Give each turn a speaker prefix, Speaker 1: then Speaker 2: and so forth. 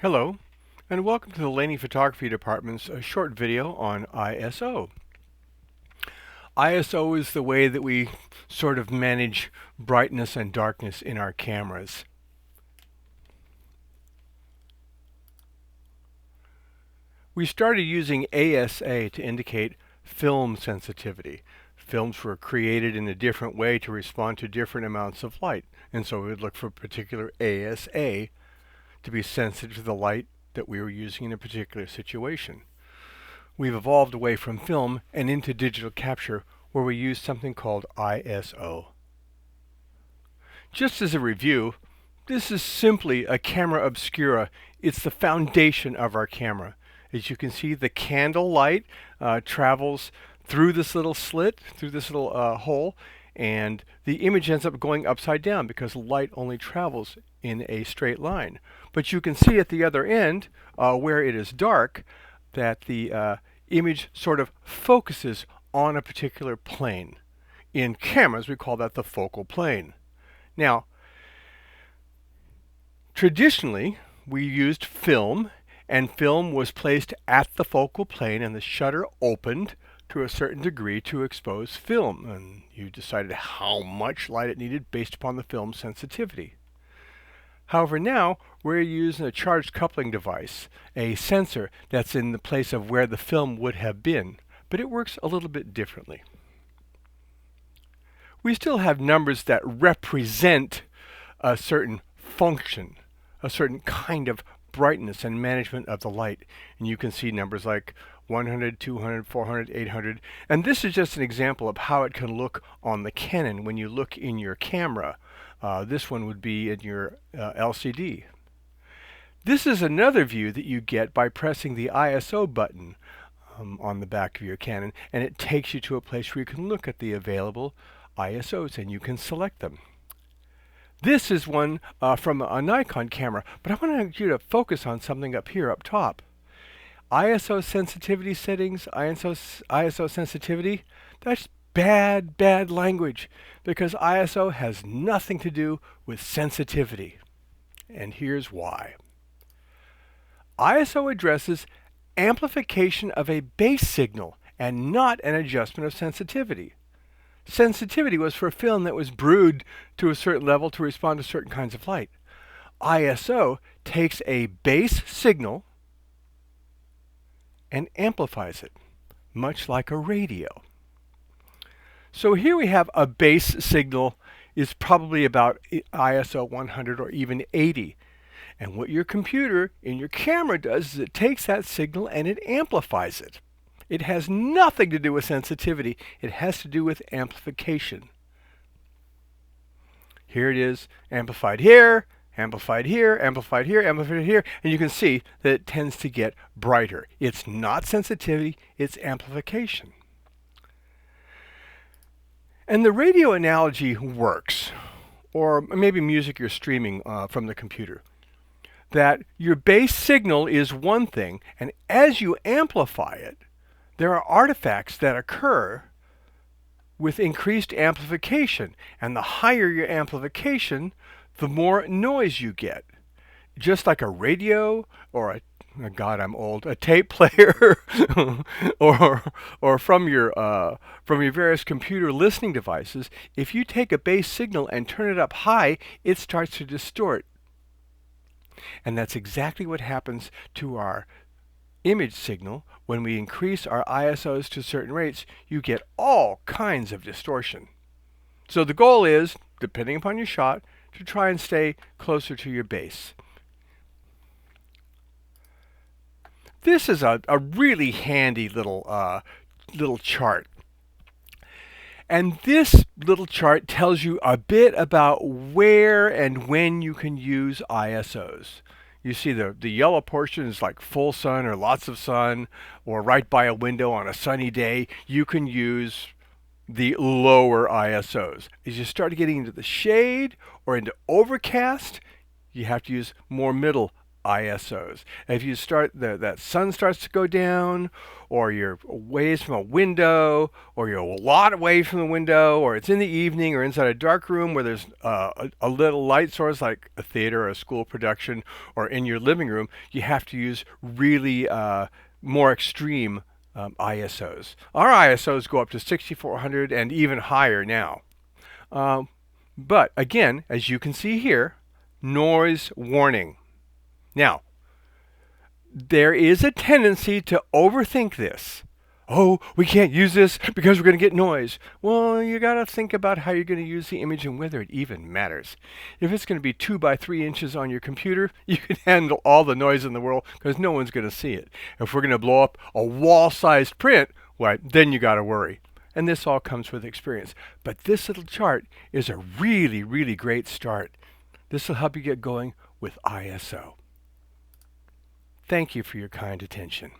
Speaker 1: Hello, and welcome to the Laney Photography Department's short video on ISO. ISO is the way that we sort of manage brightness and darkness in our cameras. We started using ASA to indicate film sensitivity. Films were created in a different way to respond to different amounts of light, and so we would look for a particular ASA to be sensitive to the light that we were using in a particular situation. We've evolved away from film and into digital capture, where we use something called ISO. Just as a review, this is simply a camera obscura. It's the foundation of our camera. As you can see, the candle light travels through this little slit, through this little hole, and the image ends up going upside down because light only travels in a straight line. But you can see at the other end, where it is dark, that the image sort of focuses on a particular plane. In cameras, we call that the focal plane. Now, traditionally, we used film, and film was placed at the focal plane, and the shutter opened to a certain degree to expose film, and you decided how much light it needed based upon the film sensitivity. However, now we're using a charged coupling device, a sensor that's in the place of where the film would have been, but it works a little bit differently. We still have numbers that represent a certain function, a certain kind of brightness and management of the light. And you can see numbers like 100, 200, 400, 800. And this is just an example of how it can look on the Canon when you look in your camera. This one would be in your LCD. This is another view that you get by pressing the ISO button on the back of your Canon, and it takes you to a place where you can look at the available ISOs and you can select them. This is one from a Nikon camera, but I want you to focus on something up here up top. ISO sensitivity settings, ISO sensitivity, that's bad language, because ISO has nothing to do with sensitivity. And here's why. ISO addresses amplification of a base signal and not an adjustment of sensitivity. Sensitivity was for a film that was brewed to a certain level to respond to certain kinds of light. ISO takes a base signal and amplifies it, much like a radio. So here we have a base signal is probably about ISO 100 or even 80. And what your computer in your camera does is it takes that signal and it amplifies it. It has nothing to do with sensitivity. It has to do with amplification. Here it is, amplified here, amplified here, amplified here, amplified here, and you can see that it tends to get brighter. It's not sensitivity, it's amplification. And the radio analogy works, or maybe music you're streaming from the computer, that your base signal is one thing, and as you amplify it, there are artifacts that occur with increased amplification, and the higher your amplification, the more noise you get. Just like a radio or God, I'm old, a tape player, or from your various computer listening devices, if you take a base signal and turn it up high, it starts to distort. And that's exactly what happens to our image signal. When we increase our ISOs to certain rates, you get all kinds of distortion. So the goal is, depending upon your shot, to try and stay closer to your base. This is a really handy little chart. And this little chart tells you a bit about where and when you can use ISOs. You see the yellow portion is like full sun or lots of sun, or right by a window on a sunny day. You can use the lower ISOs. As you start getting into the shade or into overcast, you have to use more middle ISOs. If you start that sun starts to go down, or you're ways from a window, or you're a lot away from the window, or it's in the evening or inside a dark room where there's a little light source like a theater or a school production, or in your living room, you have to use really more extreme ISOs. Our ISOs go up to 6400 and even higher now. But again, as you can see here, noise warning. Now, there is a tendency to overthink this. Oh, we can't use this because we're going to get noise. Well, you got to think about how you're going to use the image and whether it even matters. If it's going to be 2 by 3 inches on your computer, you can handle all the noise in the world because no one's going to see it. If we're going to blow up a wall-sized print, well, then you got to worry. And this all comes with experience. But this little chart is a really, really great start. This will help you get going with ISO. Thank you for your kind attention.